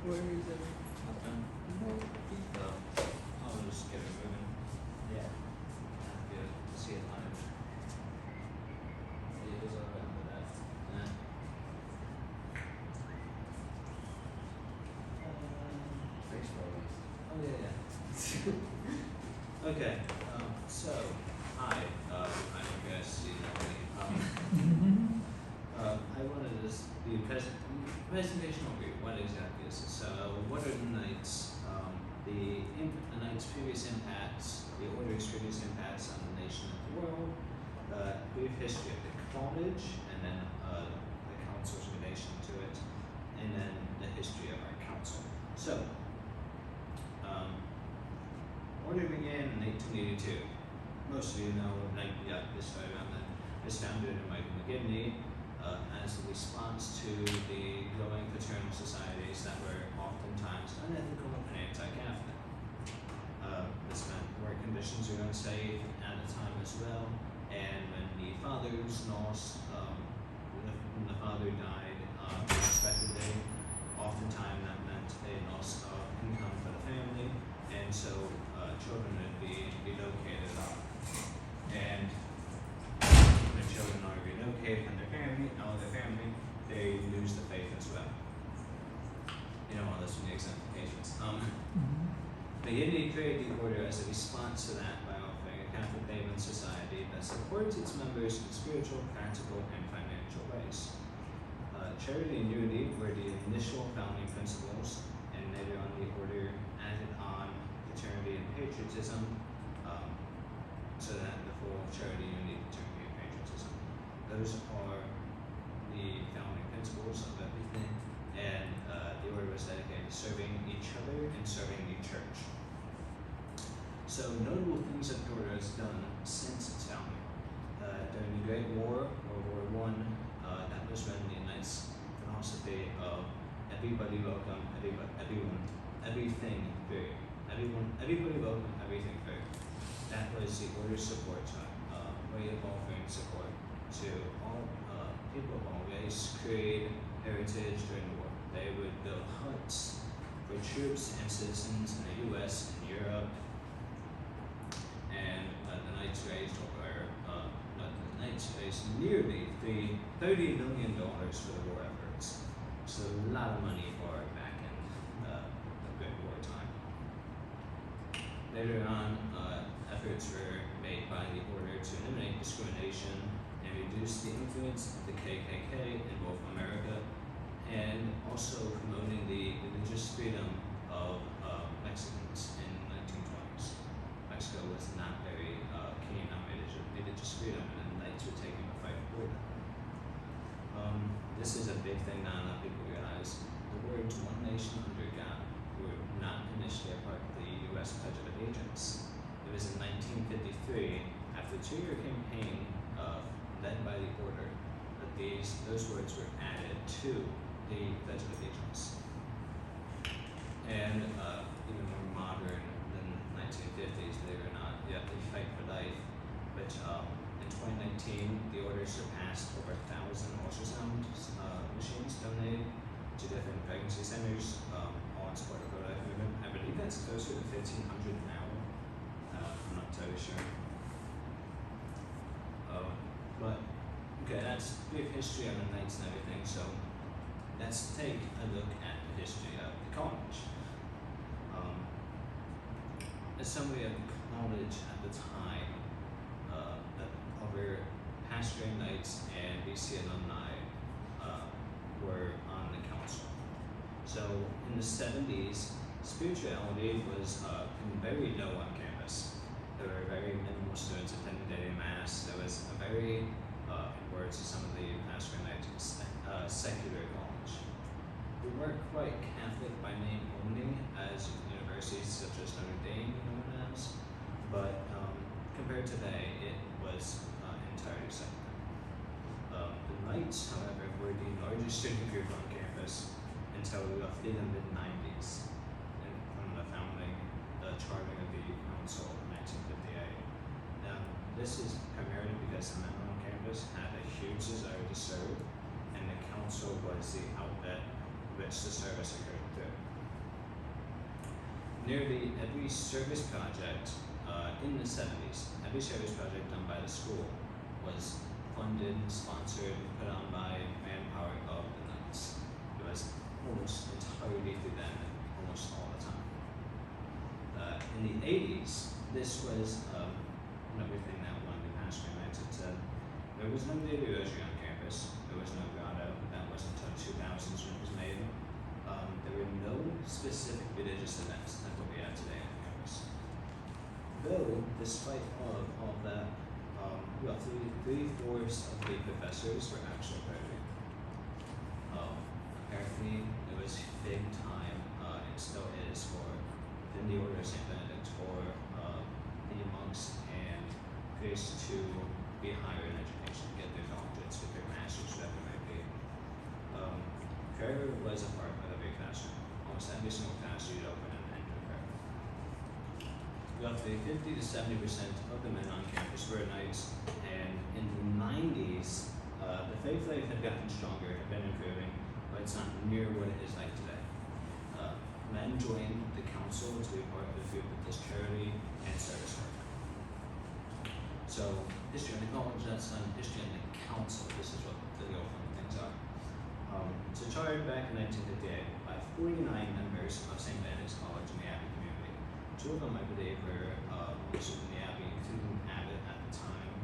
Where is it? Uptown. I'll just get it moving. Yeah. That'd be good to see it live. It goes over on the left. Yeah. Thanks for all these. Oh yeah. Okay. So hi. I don't guys see that already. I wanted to just do a presentation overview. What exactly is this? What are the Knights? The Knights' previous impacts, the Order's previous impacts on the nation and the world, brief history of the college, and then the council's relation to it, and then the history of our council. So, Order began in 1882. Most of you know this story around then. It was founded in Michael McGivney as a response to the growing fraternal societies that were oftentimes unethical and anti-Catholic. This meant work conditions were unsafe at the time as well, and when the fathers lost, when the father died unexpectedly, oftentimes that meant a loss of income for the family, and so children would be relocated up. And when children are relocated from their family, they lose the faith as well. You know all this from the exemplifications. McGivney created the order as a response to that by offering a Catholic payment society that supports its members in spiritual, practical, and financial ways. Charity and unity were the initial founding principles, and later on the order added on fraternity and patriotism, so that the full charity, unity, fraternity, and patriotism. Those are the founding principles of everything, and the order was dedicated to serving each other and serving the church. So notable things that the order has done since its founding. During the Great War, World War I, that was when the Knights' philosophy of everybody welcome, everything free. Everybody welcome, everything free. That was the order's support way of offering support to all people of all race, creed, heritage during the war. They would build huts for troops and citizens in the U.S. and Europe, and the Knights raised nearly $30 million for the war efforts. So a lot of money for it back in the Great War time. Later on, efforts were made by the order to eliminate discrimination and reduce the influence of the KKK in both America, and also promoting the religious freedom of Mexicans in the 1920s. Mexico was not very keen on religious freedom, and the Knights were taking the fight for them. This is a big thing not enough people realize. The words "one nation under God" were not initially a part of the U.S. Pledge of Allegiance. It was in 1953, after a 2-year campaign led by the order, that those words were added to the Pledge of Allegiance. And even more modern than 1950s, believe it or not, you have to fight for life, which in 2019, the order surpassed over 1,000 ultrasound machines donated to different pregnancy centers, all in support of pro-life movement. I believe that's closer to 1,500 now. I'm not totally sure. But okay, that's brief history of the Knights and everything. So let's take a look at the history of the college. A summary of the college at the time, that over pastoring Knights and BC alumni were on the council. So in the 70s, spirituality was very low on campus. There were very minimal students attending daily mass. There was a very, in words of some of the pastoring Knights, secular college. We weren't quite Catholic by name only, as universities such as Notre Dame are known as, but compared to today, it was entirely secular. The Knights, however, were the largest student group on campus until roughly the mid-90s, and from the founding, the chartering of the council in 1958. Now, this is primarily because the men on campus had a huge desire to serve, and the council was the outlet which the service occurred through. nearly every service project in the 70s, every service project done by the school was funded, sponsored, put on by manpower of the Knights. It was almost entirely through them, almost all the time. In the 80s, this was another thing that one of the pastor mentioned said, there was no liturgy on campus, there was no grotto, that wasn't until 2000s when it was made. There were no specific religious events like what we have today on campus. Though, despite all of that, roughly 3/4 of the professors were actually clergy. Apparently, it was big time, it still is for within the order of St. Benedict for the monks and priests to be higher in education, get their doctorates, get their masters, whatever it might be. Prayer was a part of every classroom. Almost every single class you'd open and enter prayer. Roughly 50 to 70% of the men on campus were Knights, and in the 90s, the faith life had gotten stronger, had been improving, but it's not near what it is like today. Men joined the council to be part of the group of this charity and service work. So, history on the college, that's done. History on the council, this is what the real fun things are. So chartered back in 1958 by 49 members of St. Benedict's College in the Abbey community. 2 of them, I believe, were also in the Abbey, including Abbey at the time.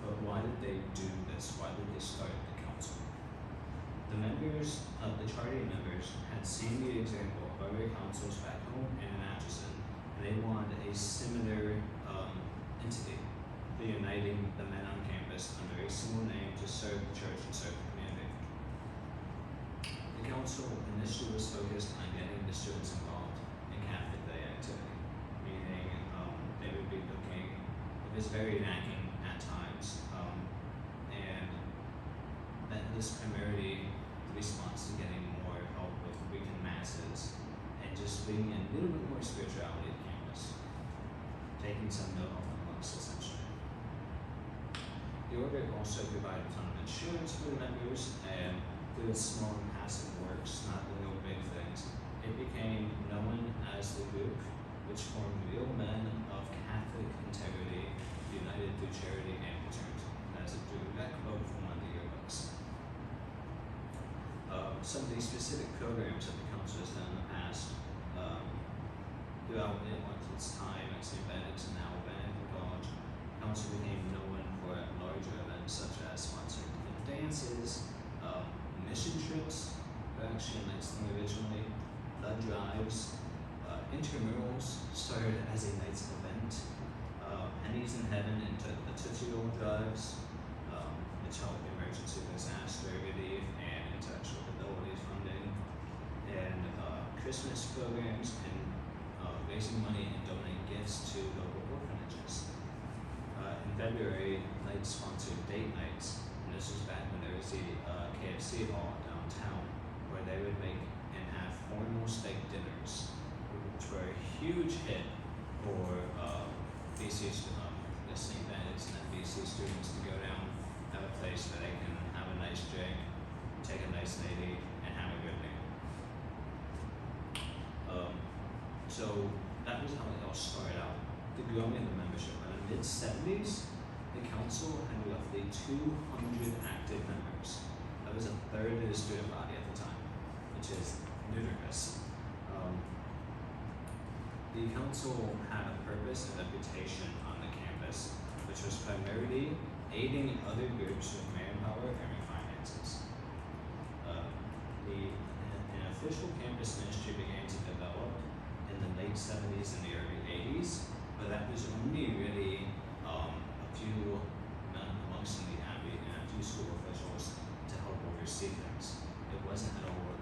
But why did they do this? Why did they start the council? The members, the charity members, had seen the example of other councils back home and in Atchison, and they wanted a similar entity, reuniting the men on campus under a single name to serve the church and serve the community. The council initially was focused on getting the students involved in Catholic Day activity, meaning they would be looking, it was very lacking at times, and that was primarily the response to getting more help with weekend masses and just bringing in a little bit more spirituality to campus, taking some note off the monks essentially. The order also provided a ton of insurance for the members, and through its small and passive works, not the real big things, it became known as the group which formed real men of Catholic integrity, united through charity and fraternity. That's a direct quote from one of the yearbooks. Some of these specific programs that the council has done in the past, throughout its time at St. Benedict's and now Benedict College, the council became known for larger events such as sponsoring different dances, mission trips, actually a nice thing originally, blood drives, intramurals started as a night's event, pennies in heaven into the Tootsie Roll drives, which helped emergency disaster relief and intellectual disabilities funding, and Christmas programs and raising money and donating gifts to local orphanages. In February, Knights sponsored date nights, and this was back when there was the KFC hall downtown, where they would make and have formal steak dinners, which were a huge hit for BC the St. Benedict's and BC students to go down, have a place where they can have a nice drink, take a nice lady, and have a good meal. So that was how it all started out. The growing of the membership. In the mid-70s, the council had roughly 200 active members. That was a third of the student body at the time, which is ludicrous. The council had a purpose and reputation on the campus, which was primarily aiding other groups with manpower and finances. An official campus ministry began to develop in the late 70s and the early 80s, but that was only really a few men amongst the Abbey and a few school officials to help oversee things. It wasn't at all what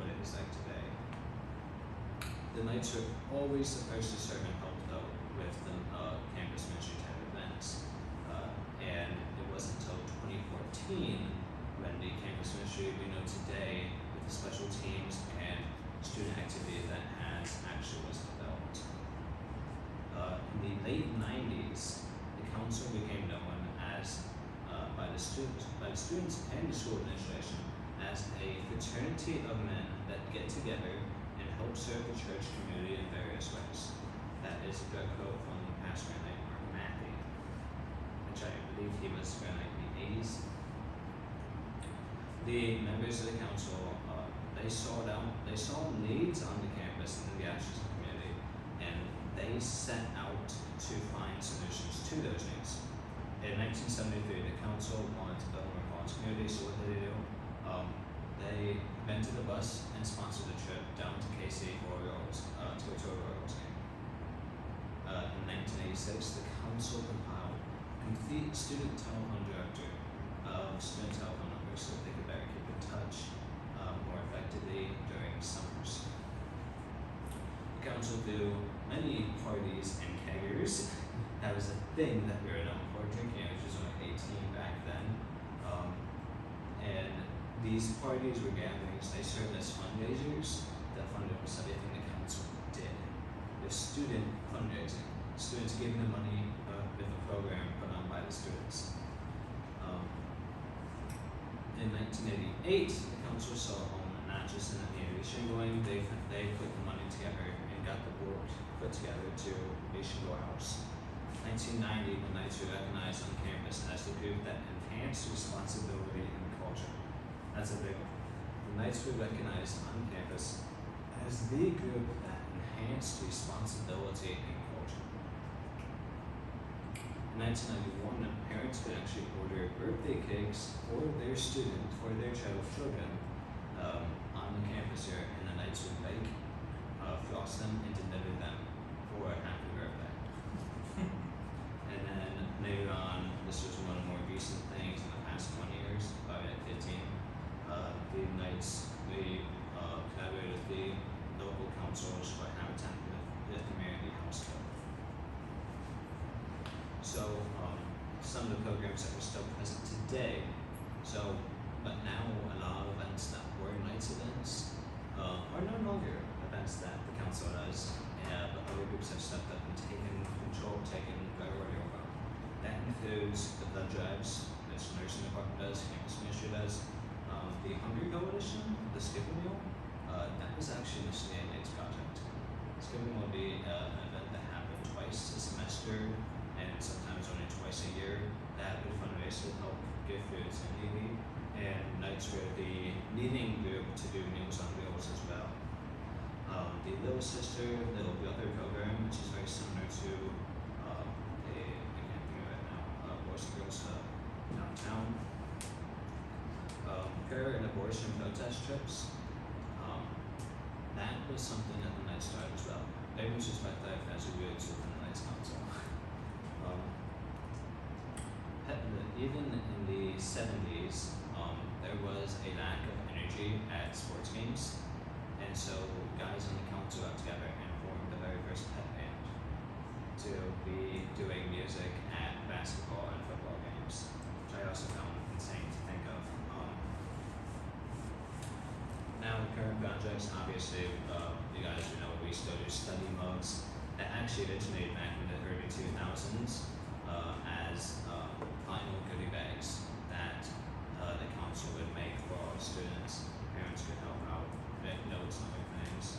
it was like today. The Knights were always supposed to serve and help though with the campus ministry type events, and it wasn't until 2014 when the campus ministry we know today with the special teams and student activity that actually was developed. In the late 90s, the council became known as, by the students and the school administration, as a fraternity of men that get together help serve the church community in various ways. That is a good quote from Pastor named Matthew, which I believe he was from the 80s. The members of the council, they saw needs on the campus in the Atchison community, and they set out to find solutions to those needs. In 1973, the council wanted to build a more college community, so what did they do? They rented a bus and sponsored a trip down to KC for Royals, to a tour Royals game. In 1986, the council compiled a complete student telephone directory of student telephone numbers so that they could better keep in touch more effectively during summers. The council threw many parties and keggers. That was a thing that we were known for, drinking age was only 18 back then. And these parties or gatherings, they served as fundraisers that funded almost everything the council did. There's student fundraising, students giving the money with the program put on by the students. In 1988, the council saw a home in Atchison that needed shingling. They put the money together and got the work put together to a shingle house. 1990, the Knights were recognized on campus as the group that enhanced responsibility and culture. That's a big one. The Knights were recognized on campus as the group that enhanced responsibility and culture. In 1991, parents could actually order birthday cakes for their children on the campus here, and the Knights would bake, frost them, and deliver them for a happy birthday. And then later on, this was one of the more recent things in the past 20 years, probably like 15, the Knights, collaborated with the local councils for Habitat with the Community House Club. So, some of the programs that are still present today, but now a lot of events that were Knights events are no longer events that the council does, but other groups have stepped up and taken control, taken priority over. That includes the blood drives, which the nursing department does, campus ministry does, the Hungry Coalition, the Skipping Meal, that was actually initially a Knights project. Skipping will be an event that happened twice a semester, and sometimes only twice a year, that would fundraise to help give food to needy, and Knights were the leading group to do Meals on Wheels as well. The Little Sister, Little Brother program, which is very similar to I can't think of it now, Boys and Girls downtown. Prayer and abortion protest trips, that was something that the Knights started as well. Very much respect that as a roots within the Knights Council. Even in the 70s, there was a lack of energy at sports games, and so guys on the council got together and formed the very first pep band to be doing music at basketball and football games, which I also found insane to think of. Now the current projects, obviously, you guys know we still do study mugs that actually originated back in the early 2000s as final goodie bags that the council would make for all the students. Parents could help out, make notes and other things.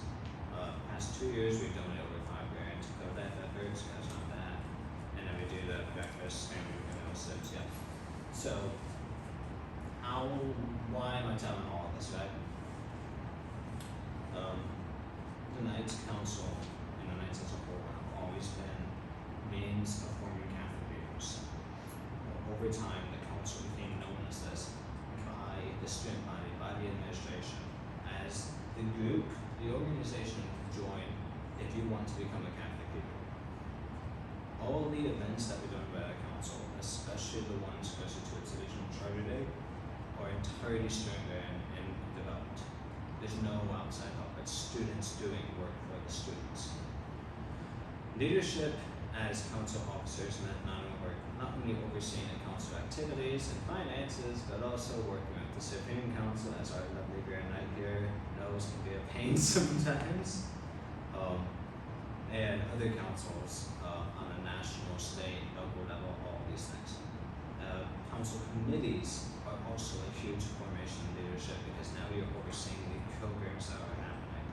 Past 2 years, we've donated over $5,000 to cover that effort, so that's not that. And then we do the breakfast, family meals, yeah. So, why am I telling all of this, right? The Knights Council and the Knights as a whole have always been means of forming Catholic leaders. Over time, the council became known as this by the student body, by the administration, as the group, the organization to join if you want to become a Catholic leader. All the events that we're doing by the council, especially the ones closer to its original charter date, are entirely student-led and developed. There's no outside help. It's students doing work for the students. Leadership as council officers meant not only overseeing the council activities and finances, but also working with the Supreme Council, as our lovely Grand Knight here knows can be a pain sometimes, and other councils on a national, state, local level, all these things. Council committees are also a huge formation of leadership because now you're overseeing the programs that are happening.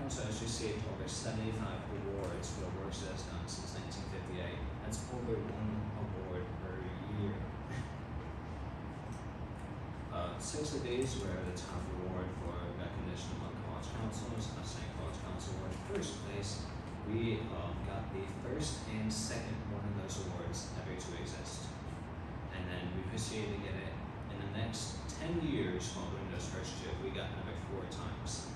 council has received over 75 awards for the work it has done since 1958. That's over one award per year. 6 of these were the top award for recognition among college councils. I was saying college council award. First place, we got the first and second one of those awards ever to exist. And then we proceeded to get it in the next 10 years following those first 2. We got another 4 times.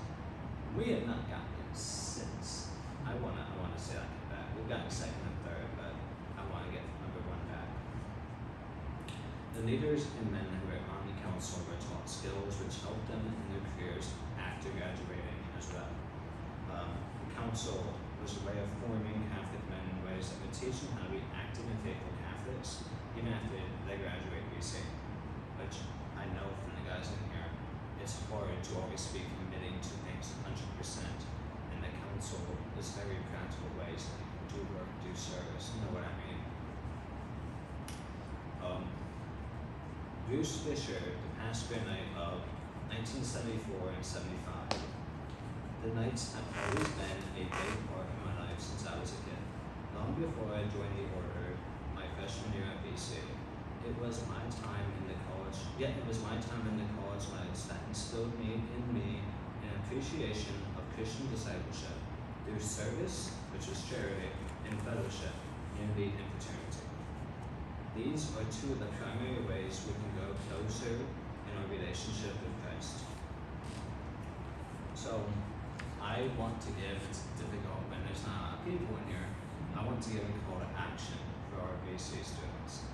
We have not gotten it since. I wanna say I get back. We've gotten second and third, but I wanna get number 1 back. The leaders and men who were on the council were taught skills which helped them in their careers after graduating as well. The council was a way of forming Catholic men in ways that would teach them how to be active and faithful Catholics even after they graduate BC. Which I know from the guys in here, it's hard to always be committing to things 100%, and the council is very practical ways that you can do work, do service. You know what I mean? Bruce Fisher, the pastor knight of 1974 and 75. The Knights have always been a big part of my life since I was a kid. Long before I joined the order, my freshman year at BC, it was my time in the college lives that instilled in me an appreciation of Christian discipleship through service, which is charity, and fellowship, unity, and fraternity. These are 2 of the primary ways we can go closer in our relationship with Christ. So, I want to give, it's difficult when there's not a lot of people in here, I want to give a call to action for our BC students.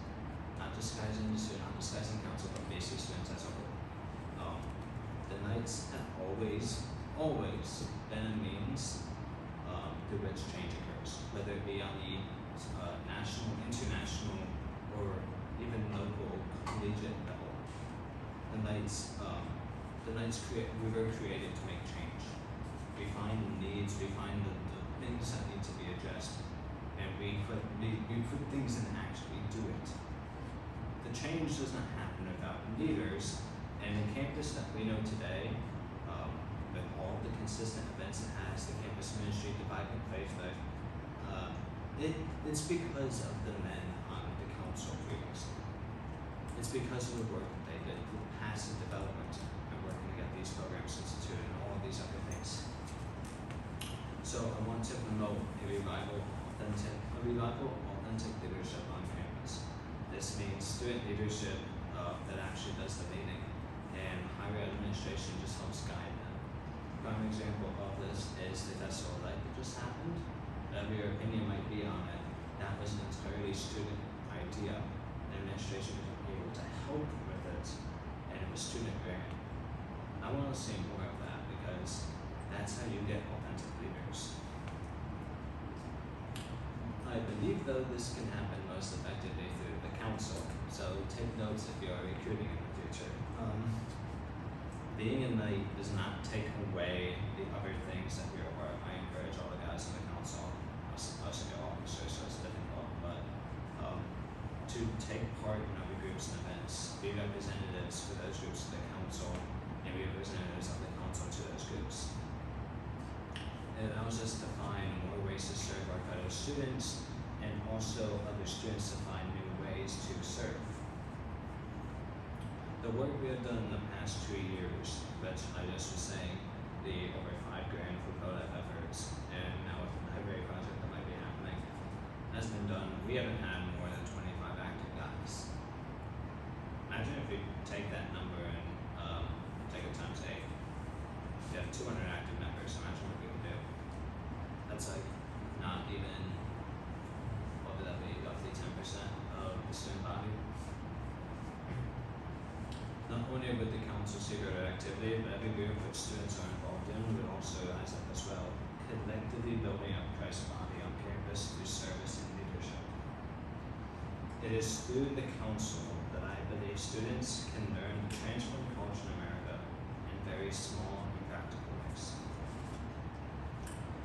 Not just guys in the student, not just guys in council, but BC students as a whole. The Knights have always been a means through which change occurs, whether it be on the national, international, or even local, collegiate level. The Knights we were created to make change. We find the needs, we find the things that need to be addressed, and we put things in action, we do it. The change does not happen without leaders, and the campus that we know today, with all the consistent events it has, the campus ministry, the Bible faith life, it's because of the men on the council previously. It's because of the work that they did, the passive development, and working to get these programs instituted and all of these other things. So I want to promote a revival, authentic leadership on campus. This means student leadership that actually does the leading, and higher administration just helps guide them. Prime example of this is the Festival of Light that just happened. Whatever your opinion might be on it, that was an entirely student idea. The administration was able to help with it, and it was student driven. I want to see more of that because that's how you get authentic leaders. I believe though this can happen most effectively through the council, so take notes if you are recruiting in the future. Being a knight does not take away the other things that we are. I encourage all the guys in the council, us officers, so it's difficult, but to take part in other groups and events, be representatives for those groups of the council, and be representatives of the council to those groups. It allows us to find more ways to serve our fellow students, and also other students to find new ways to serve. The work we have done in the past 2 years, which I just was saying, the over $5 grand for pro-life efforts, and now with the library project that might be happening, has been done. We haven't had more than 25 active guys. Imagine if we take that number and take it times 8. We have 200 active members. Imagine what we can do. That's like not even, what would that be, roughly 10% of the student body. Not only would the council see greater activity, but every group which students are involved in would also rise up as well, collectively building up Christ's body on campus through service and leadership. It is through the council that I believe students can learn to transform culture in America in very small and practical ways.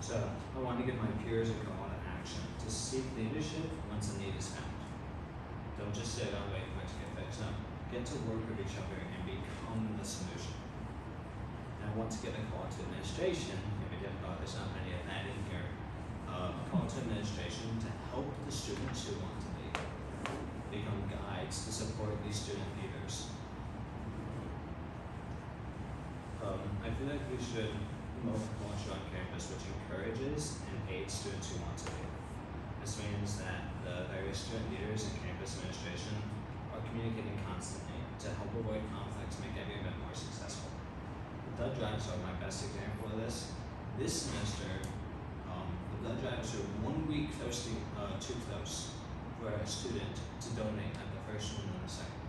So, I want to give my peers a call to action to seek leadership once a need is found. Don't just sit and wait for it to get fixed. No. Get to work with each other and become the solution. And I want to get a call to administration, maybe difficult. There's not many of that in here. A call to administration to help the students who want to become guides to support these student leaders. I feel like we should promote a culture on campus which encourages and aids students who want to lead. This means that the various student leaders and campus administration are communicating constantly to help avoid conflicts, make every event more successful. The blood drives are my best example of this. This semester, the blood drives are 1 week too close for a student to donate at the first one and the second.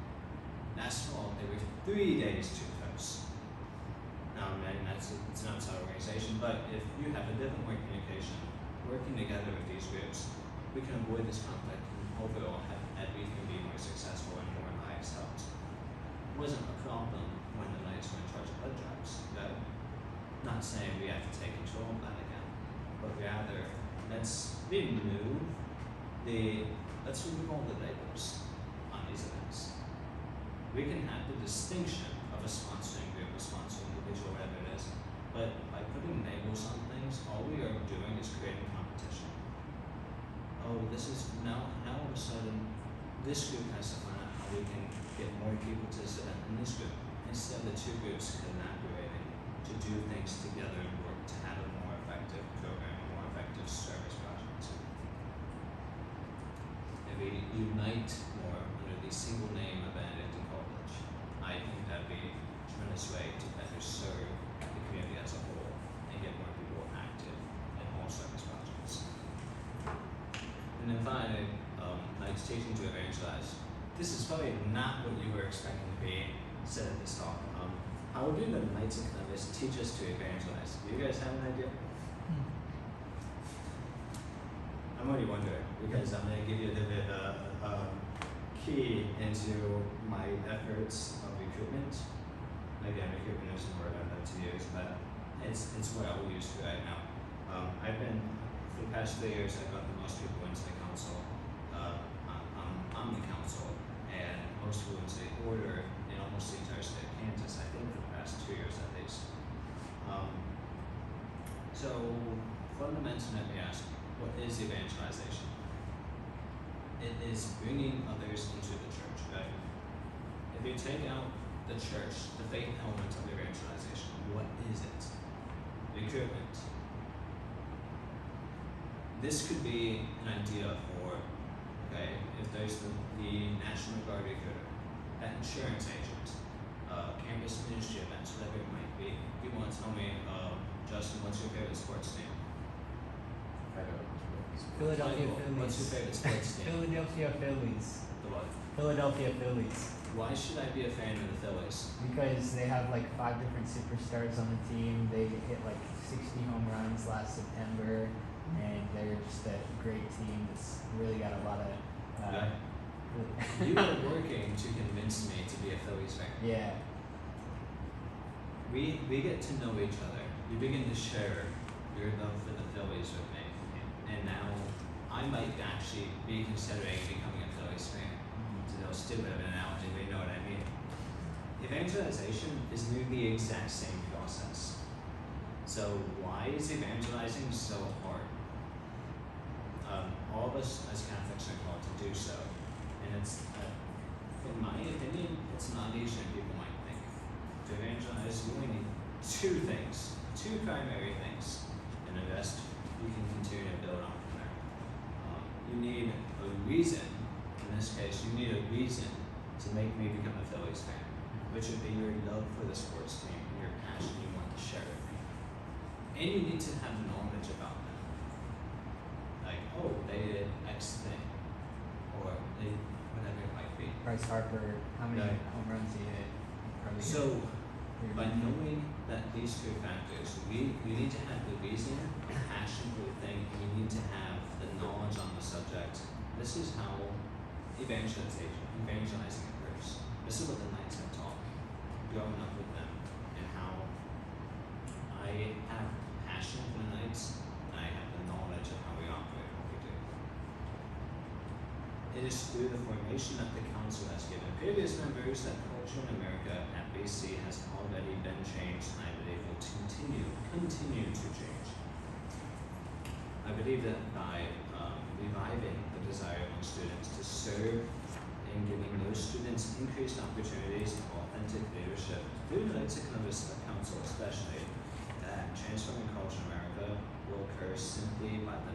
Last fall, they were 3 days too close. Now, it's an outside organization, but if you have a different way of communication, working together with these groups, we can avoid this conflict and overall have everything be more successful and more lives helped. It wasn't a problem when the Knights were in charge of blood drives, though. Not saying we have to take control of that again, but rather let's remove all the labels on these events. We can have the distinction of a sponsoring group, a sponsoring individual, whatever it is, but by putting labels on things, all we are doing is creating competition. Oh, this is now all of a sudden, this group has to find out how we can get more people to sit in this group, instead of the two groups collaborating to do things together and work to have a more effective program, a more effective service project. If we unite more under the single name of Benedictine College, I think that'd be a tremendous way to better serve the community as a whole and get more people active in all service projects. And then finally, Knights teaching to evangelize. This is probably not what you were expecting to be said at this talk. How do the Knights of Columbus teach us to evangelize? Do you guys have an idea? I'm already wondering, because I'm going to give you a little bit of key into my efforts of recruitment. Again, recruitment is a word I've had to use, but it's what I will use for right now. I've been, for the past 3 years, I've got the most people into the council. I'm the council, and most people into the order in almost the entire state of Kansas, I think, for the past 2 years at least. So, fundamentally, let me ask, what is evangelization? It is bringing others into the church, right? If you take out the church, the faith element of evangelization, what is it? Recruitment. This could be an idea for, okay, if there's the National Guard recruiter, that insurance agent, campus ministry events, whatever it might be. You want to tell me, Justin, what's your favorite sports team? Philadelphia Michael, Phillies. what's your favorite sports team? Philadelphia Phillies. The what? Philadelphia Phillies. Why should I be a fan of the Phillies? Because they have like 5 different superstars on the team. They hit like 60 home runs last September, and they're just a great team that's really got a lot of. You were working to convince me to be a Phillies fan. Yeah. We get to know each other. You begin to share your love for the Phillies with me, and now I might actually be considering becoming a Phillies fan. It's a little stupid of an analogy, but you know what I mean. Evangelization is nearly the exact same process. So why is evangelizing so hard? All of us as Catholics are called to do so, and it's, in my opinion, it's not easier than people might think. To evangelize, you only need 2 things, 2 primary things, and the rest you can continue to build on from there. You need a reason. In this case, you need a reason to make me become a Phillies fan, which would be your love for the sports team and your passion you want to share with me. And you need to have knowledge about them. Like, oh, they did X thing, or they, whatever it might be. Bryce Harper, how many Right. home runs he hit? Probably So, hit by knowing that these 2 factors, we need to have the reason, the passion for the thing, and we need to have the knowledge on the subject. This is how evangelizing occurs. This is what the Knights have taught me, growing up with them, and how I have passion for the Knights, and I have the knowledge of how we operate and what we do. It is through the formation that the Council has given previous members that culture in America at BC has already been changed, and I believe will continue to change. I believe that by reviving the desire among students to serve and giving those students increased opportunities for authentic leadership through the Atchison Council especially, that transforming culture in America will occur simply by the